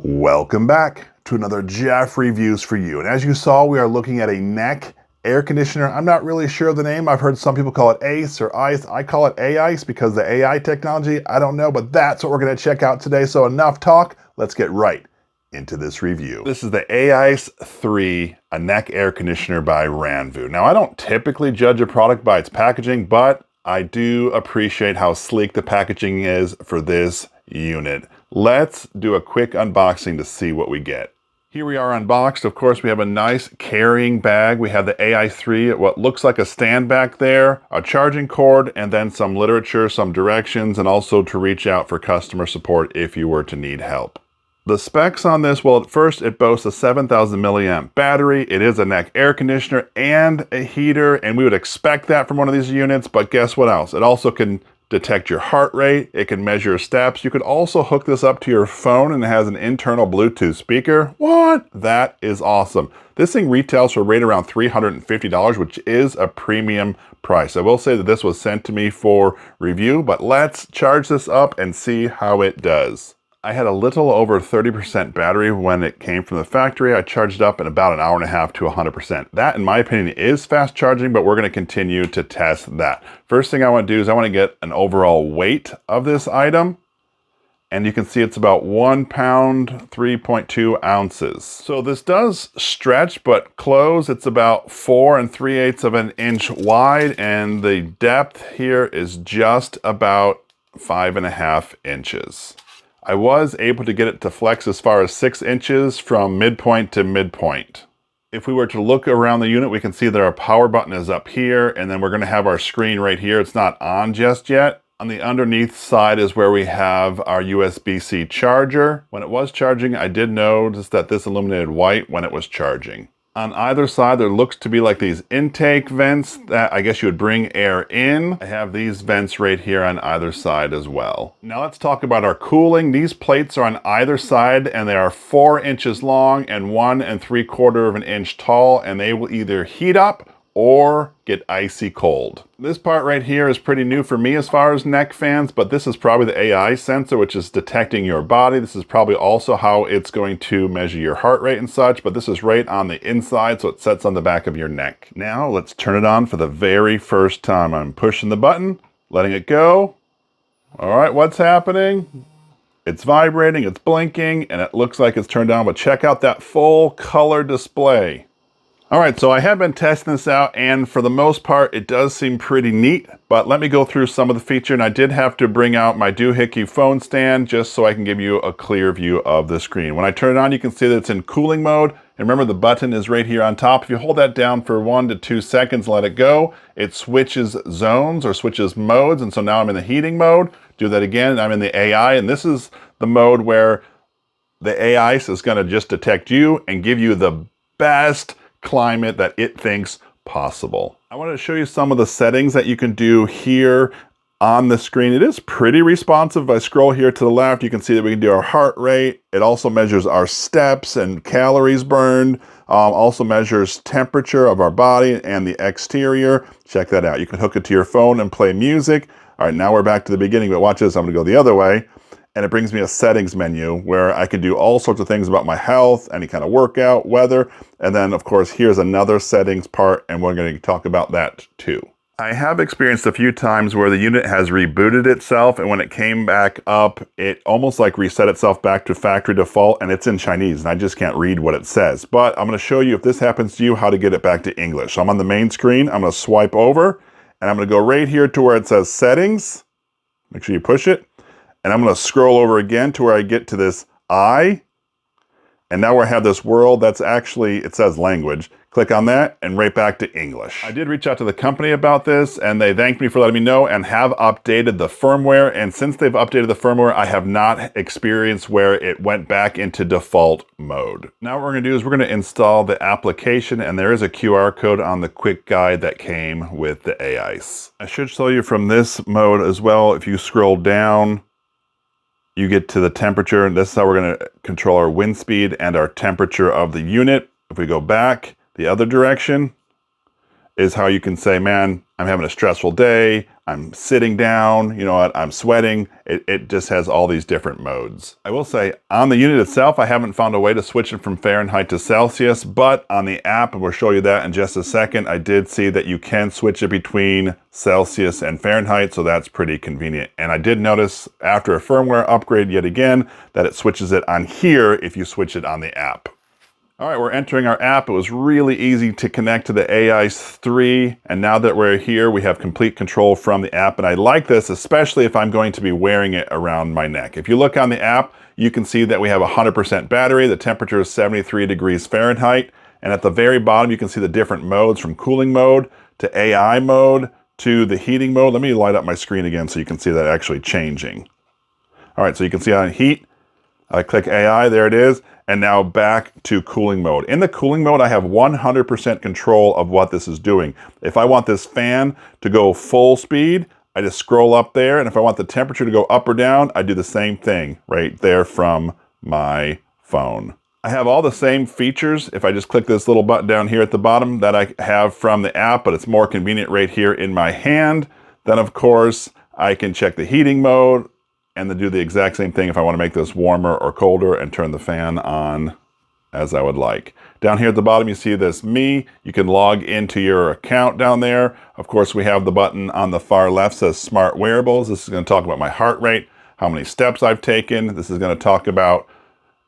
Welcome back to another Jeff Reviews for you. And as you saw, we are looking at a neck air conditioner. I'm not really sure of the name. I've heard some people call it AiCE or ICE. I call it AiCE because the AI technology, I don't know, but that's what we're going to check out today. So enough talk, let's get right into this review. This is the AiCE 3, a neck air conditioner by Ranvu. Now, I don't typically judge a product by its packaging, but I do appreciate how sleek the packaging is for this unit. Let's do a quick unboxing to see what we get. Here we are unboxed. Of course, we have a nice carrying bag. We have the AiCE 3, what looks like a stand back there, a charging cord, and then some literature, some directions, and also to reach out for customer support if you were to need help. The specs on this, well, at first it boasts a 7,000 milliamp battery. It is a neck air conditioner and a heater, and we would expect that from one of these units, but guess what else? It also can detect your heart rate. It can measure steps. You could also hook this up to your phone, and it has an internal Bluetooth speaker. What? That is awesome. This thing retails for right around $350, which is a premium price. I will say that this was sent to me for review, but let's charge this up and see how it does. I had a little over 30% battery when it came from the factory. I charged up in about an hour and a half to 100%. That, in my opinion, is fast charging, but we're going to continue to test that. First thing I want to do is I want to get an overall weight of this item. And you can see it's about 1 pound, 3.2 ounces. So this does stretch, but close. It's about 4 3/8 of an inch wide, and the depth here is just about 5.5 inches. I was able to get it to flex as far as 6 inches from midpoint to midpoint. If we were to look around the unit, we can see that our power button is up here, and then we're going to have our screen right here. It's not on just yet. On the underneath side is where we have our USB-C charger. When it was charging, I did notice that this illuminated white when it was charging. On either side, there looks to be like these intake vents that I guess you would bring air in. I have these vents right here on either side as well. Now let's talk about our cooling. These plates are on either side, and they are 4 inches long and 1 3/4 of an inch tall, and they will either heat up or get icy cold. This part right here is pretty new for me as far as neck fans, but this is probably the AI sensor, which is detecting your body. This is probably also how it's going to measure your heart rate and such, but this is right on the inside, so it sets on the back of your neck. Now let's turn it on for the very first time. I'm pushing the button, letting it go. All right, what's happening? It's vibrating, it's blinking, and it looks like it's turned on, but check out that full color display. All right, so I have been testing this out, and for the most part, it does seem pretty neat, but let me go through some of the feature, and I did have to bring out my doohickey phone stand just so I can give you a clear view of the screen. When I turn it on, you can see that it's in cooling mode, and remember the button is right here on top. If you hold that down for 1 to 2 seconds, let it go, it switches zones or switches modes, and so now I'm in the heating mode. Do that again, I'm in the AI, and this is the mode where the AiCE is gonna just detect you and give you the best climate that it thinks possible. I want to show you some of the settings that you can do here on the screen. It is pretty responsive. If I scroll here to the left, you can see that we can do our heart rate. It also measures our steps and calories burned. Also measures temperature of our body and the exterior. Check that out. You can hook it to your phone and play music. All right, now we're back to the beginning, but watch this. I'm going to go the other way. And it brings me a settings menu where I can do all sorts of things about my health, any kind of workout, weather, and then of course here's another settings part, and we're going to talk about that too. I have experienced a few times where the unit has rebooted itself, and when it came back up, it almost like reset itself back to factory default, and it's in Chinese, and I just can't read what it says. But I'm going to show you, if this happens to you, how to get it back to English. So I'm on the main screen, I'm going to swipe over, and I'm going to go right here to where it says settings. Make sure you push it. And I'm going to scroll over again to where I get to this I. And now we have this world that's actually, it says language. Click on that and right back to English. I did reach out to the company about this, and they thanked me for letting me know and have updated the firmware. And since they've updated the firmware, I have not experienced where it went back into default mode. Now what we're going to do is we're going to install the application, and there is a QR code on the quick guide that came with the AiCE. I should show you from this mode as well. If you scroll down, you get to the temperature, and this is how we're going to control our wind speed and our temperature of the unit. If we go back the other direction, is how you can say, man, I'm having a stressful day, I'm sitting down, you know what, I'm sweating. It just has all these different modes. I will say, on the unit itself, I haven't found a way to switch it from Fahrenheit to Celsius, but on the app, and we'll show you that in just a second, I did see that you can switch it between Celsius and Fahrenheit, so that's pretty convenient. And I did notice after a firmware upgrade yet again, that it switches it on here if you switch it on the app. All right, we're entering our app. It was really easy to connect to the AiCE 3, and now that we're here, we have complete control from the app, and I like this, especially if I'm going to be wearing it around my neck. If you look on the app, you can see that we have 100% battery, the temperature is 73 degrees Fahrenheit, and at the very bottom, you can see the different modes from cooling mode to AI mode to the heating mode. Let me light up my screen again so you can see that actually changing. All right, so you can see on heat, I click AI, there it is. And now back to cooling mode. In the cooling mode, I have 100% control of what this is doing. If I want this fan to go full speed, I just scroll up there. And if I want the temperature to go up or down, I do the same thing right there from my phone. I have all the same features if I just click this little button down here at the bottom that I have from the app, but it's more convenient right here in my hand. Then of course, I can check the heating mode, and then do the exact same thing if I want to make this warmer or colder and turn the fan on as I would like. Down here at the bottom, you see this Me. You can log into your account down there. Of course, we have the button on the far left says Smart Wearables. This is going to talk about my heart rate, how many steps I've taken. This is going to talk about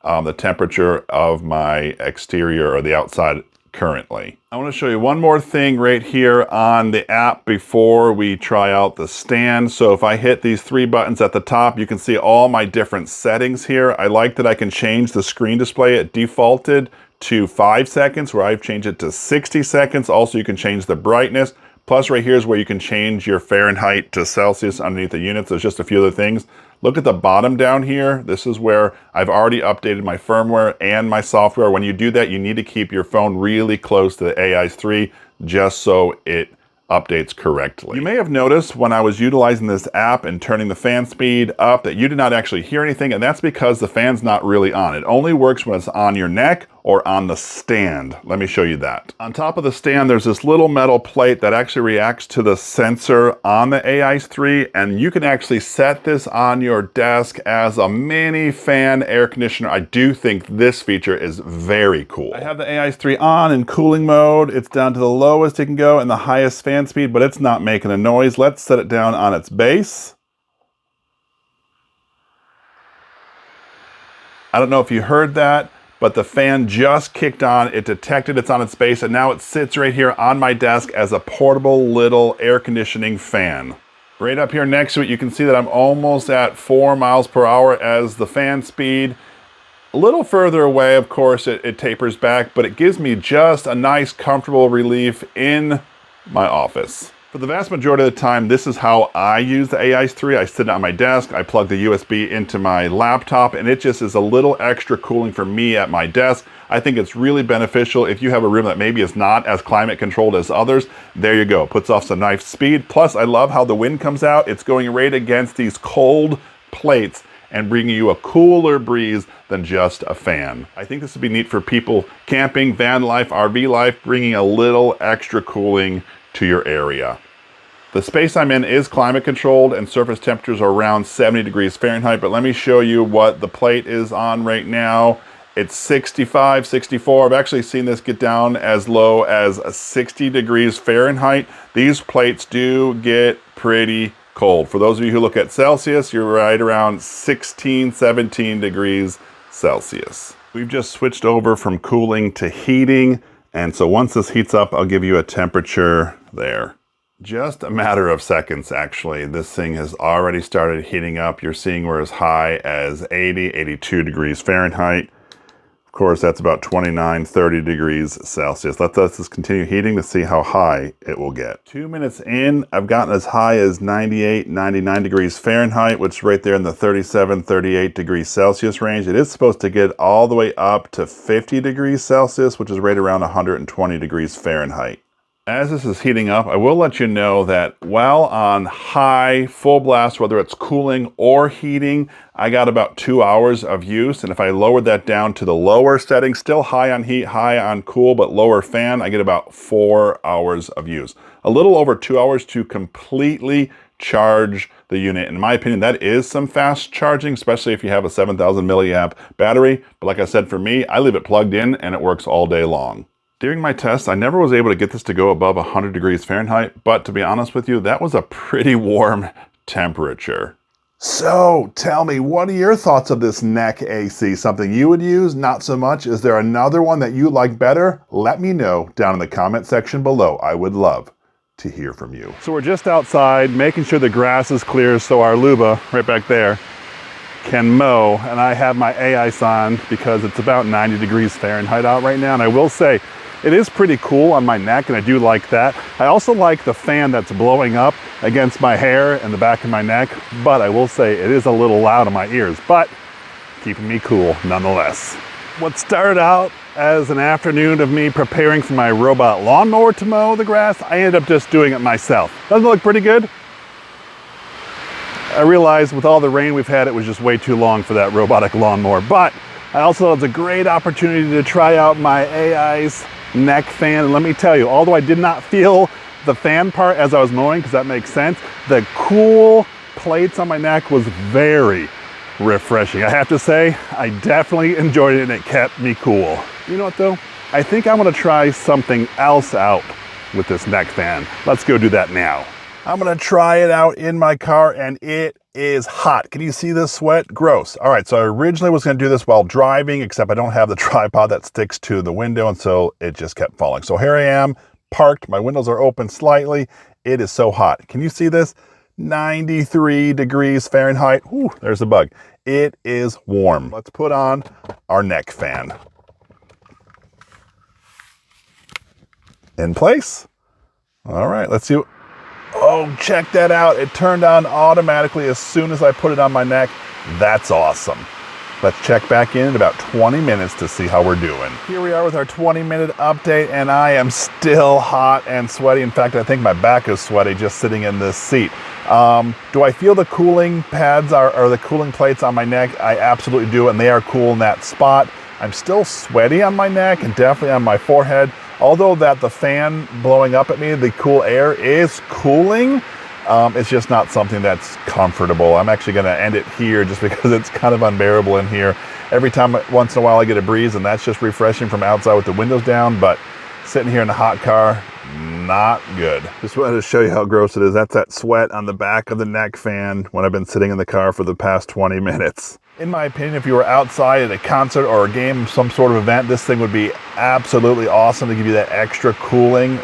the temperature of my exterior or the outside currently. I want to show you one more thing right here on the app before we try out the stand. So if I hit these three buttons at the top, you can see all my different settings here. I like that I can change the screen display. It defaulted to 5 seconds, where I've changed it to 60 seconds. Also, you can change the brightness. Plus right here is where you can change your Fahrenheit to Celsius underneath the units. There's just a few other things. Look at the bottom down here. This is where I've already updated my firmware and my software. When you do that, you need to keep your phone really close to the AiCE 3 just so it updates correctly. You may have noticed when I was utilizing this app and turning the fan speed up that you did not actually hear anything, and that's because the fan's not really on. It only works when it's on your neck or on the stand. Let me show you that. On top of the stand, there's this little metal plate that actually reacts to the sensor on the AiCE 3, and you can actually set this on your desk as a mini fan air conditioner. I do think this feature is very cool. I have the AiCE 3 on in cooling mode. It's down to the lowest it can go and the highest fan speed, but it's not making a noise. Let's set it down on its base. I don't know if you heard that, but the fan just kicked on. It detected it's on its base, and now it sits right here on my desk as a portable little air conditioning fan. Right up here next to it, you can see that I'm almost at 4 miles per hour as the fan speed. A little further away, of course, it tapers back, but it gives me just a nice, comfortable relief in my office. For the vast majority of the time, this is how I use the AiCE 3. I sit on my desk, I plug the USB into my laptop, and it just is a little extra cooling for me at my desk. I think it's really beneficial if you have a room that maybe is not as climate controlled as others. There you go, puts off some nice speed. Plus, I love how the wind comes out. It's going right against these cold plates and bringing you a cooler breeze than just a fan. I think this would be neat for people camping, van life, RV life, bringing a little extra cooling to your area. The space I'm in is climate controlled and surface temperatures are around 70 degrees Fahrenheit, but let me show you what the plate is on right now. It's 65, 64. I've actually seen this get down as low as 60 degrees Fahrenheit. These plates do get pretty cold. For those of you who look at Celsius, you're right around 16, 17 degrees Celsius. We've just switched over from cooling to heating. And so once this heats up, I'll give you a temperature there. Just a matter of seconds, actually. This thing has already started heating up. You're seeing we're as high as 80, 82 degrees Fahrenheit. Of course, that's about 29, 30 degrees Celsius. Let's just continue heating to see how high it will get. 2 minutes in, I've gotten as high as 98, 99 degrees Fahrenheit, which is right there in the 37, 38 degrees Celsius range. It is supposed to get all the way up to 50 degrees Celsius, which is right around 120 degrees Fahrenheit. As this is heating up, I will let you know that while on high, full blast, whether it's cooling or heating, I got about 2 hours of use. And if I lowered that down to the lower setting, still high on heat, high on cool, but lower fan, I get about 4 hours of use. A little over 2 hours to completely charge the unit. In my opinion, that is some fast charging, especially if you have a 7,000 milliamp battery. But like I said, for me, I leave it plugged in and it works all day long. During my test, I never was able to get this to go above 100 degrees Fahrenheit, but to be honest with you, that was a pretty warm temperature. So tell me, what are your thoughts of this neck AC? Something you would use? Not so much? Is there another one that you like better? Let me know down in the comment section below. I would love to hear from you. So we're just outside making sure the grass is clear so our Luba, right back there, can mow, and I have my AiCE on because it's about 90 degrees Fahrenheit out right now, and I will say, it is pretty cool on my neck, and I do like that. I also like the fan that's blowing up against my hair and the back of my neck, but I will say it is a little loud in my ears, but keeping me cool nonetheless. What started out as an afternoon of me preparing for my robot lawnmower to mow the grass, I ended up just doing it myself. Doesn't it look pretty good? I realized with all the rain we've had, it was just way too long for that robotic lawnmower, but I also had a great opportunity to try out my AiCE neck fan, and let me tell you, although I did not feel the fan part as I was mowing, because that makes sense, the cool plates on my neck was very refreshing. I have to say, I definitely enjoyed it and it kept me cool. You know what though? I think I'm gonna try something else out with this neck fan. Let's go do that now. I'm gonna try it out in my car and it is hot. Can you see this sweat? Gross. All right, so I originally was gonna do this while driving, except I don't have the tripod that sticks to the window, and so it just kept falling. So here I am, parked, my windows are open slightly. It is so hot. Can you see this? 93 degrees Fahrenheit. Ooh, there's a bug. It is warm. Let's put on our neck fan. In place. All right, let's see. Oh, check that out. It turned on automatically as soon as I put it on my neck. That's awesome. Let's check back in about 20 minutes to see how we're doing. Here we are with our 20-minute update, and I am still hot and sweaty. In fact, I think my back is sweaty just sitting in this seat. Do I feel the cooling pads or the cooling plates on my neck? I absolutely do, and they are cool in that spot. I'm still sweaty on my neck and definitely on my forehead. Although that the fan blowing up at me, the cool air is cooling, it's just not something that's comfortable. I'm actually going to end it here just because it's kind of unbearable in here. Every time, once in a while, I get a breeze, and that's just refreshing from outside with the windows down, but sitting here in a hot car, not good. Just wanted to show you how gross it is. That's that sweat on the back of the neck fan when I've been sitting in the car for the past 20 minutes. In my opinion, if you were outside at a concert or a game, some sort of event, this thing would be absolutely awesome to give you that extra cooling,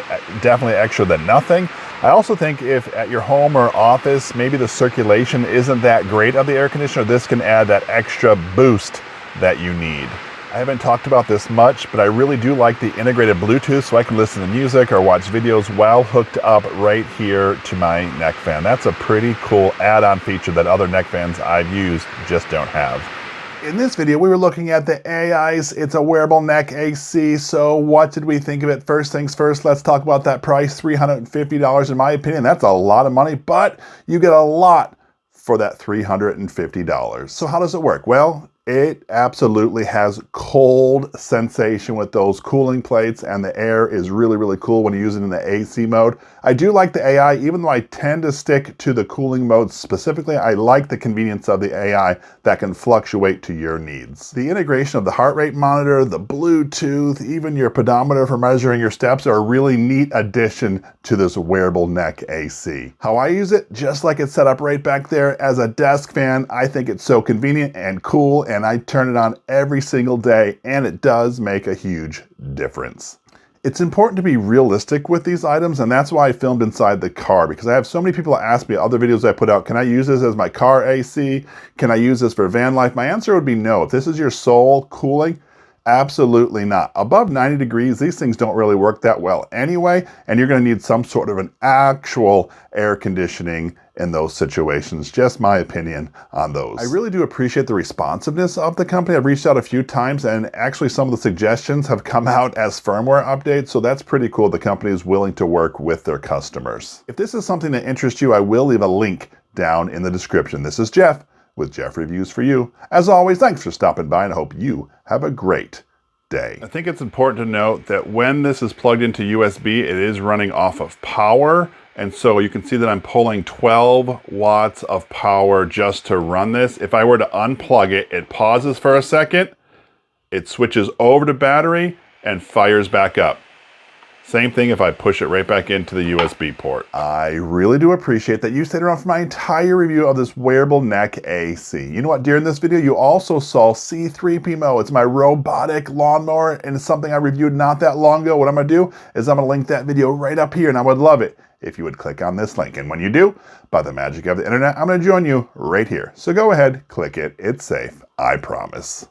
definitely extra than nothing. I also think if at your home or office, maybe the circulation isn't that great of the air conditioner, this can add that extra boost that you need. I haven't talked about this much, but I really do like the integrated Bluetooth, so I can listen to music or watch videos while hooked up right here to my neck fan. That's a pretty cool add-on feature that other neck fans I've used just don't have. In this video, we were looking at the AiCE. It's a wearable neck AC, so what did we think of it? First things first, let's talk about that price, $350 in my opinion. That's a lot of money, but you get a lot for that $350. So how does it work? Well, it absolutely has cold sensation with those cooling plates, and the air is really, really cool when you use it in the AC mode. I do like the AI, even though I tend to stick to the cooling mode specifically. I like the convenience of the AI that can fluctuate to your needs. The integration of the heart rate monitor, the Bluetooth, even your pedometer for measuring your steps are a really neat addition to this wearable neck AC. How I use it, just like it's set up right back there as a desk fan, I think it's so convenient and cool, and I turn it on every single day, and it does make a huge difference. It's important to be realistic with these items, and that's why I filmed inside the car, because I have so many people ask me other videos I put out, can I use this as my car AC? Can I use this for van life? My answer would be no. If this is your sole cooling, absolutely not. Above 90 degrees, these things don't really work that well anyway, and you're going to need some sort of an actual air conditioning in those situations. Just my opinion on those. I really do appreciate the responsiveness of the company. I've reached out a few times, and actually some of the suggestions have come out as firmware updates, so that's pretty cool. The company is willing to work with their customers. If this is something that interests you, I will leave a link down in the description. This is Jeff with Jeff Reviews for You. As always, thanks for stopping by, and I hope you have a great day. I think it's important to note that when this is plugged into USB, it is running off of power. And so you can see that I'm pulling 12 watts of power just to run this. If I were to unplug it, it pauses for a second, it switches over to battery and fires back up. Same thing if I push it right back into the USB port. I really do appreciate that you stayed around for my entire review of this wearable neck AC. You know what, during this video, you also saw C3PMO. It's my robotic lawnmower, and it's something I reviewed not that long ago. What I'm gonna do is I'm gonna link that video right up here, and I would love it if you would click on this link. And when you do, by the magic of the internet, I'm gonna join you right here. So go ahead, click it, it's safe, I promise.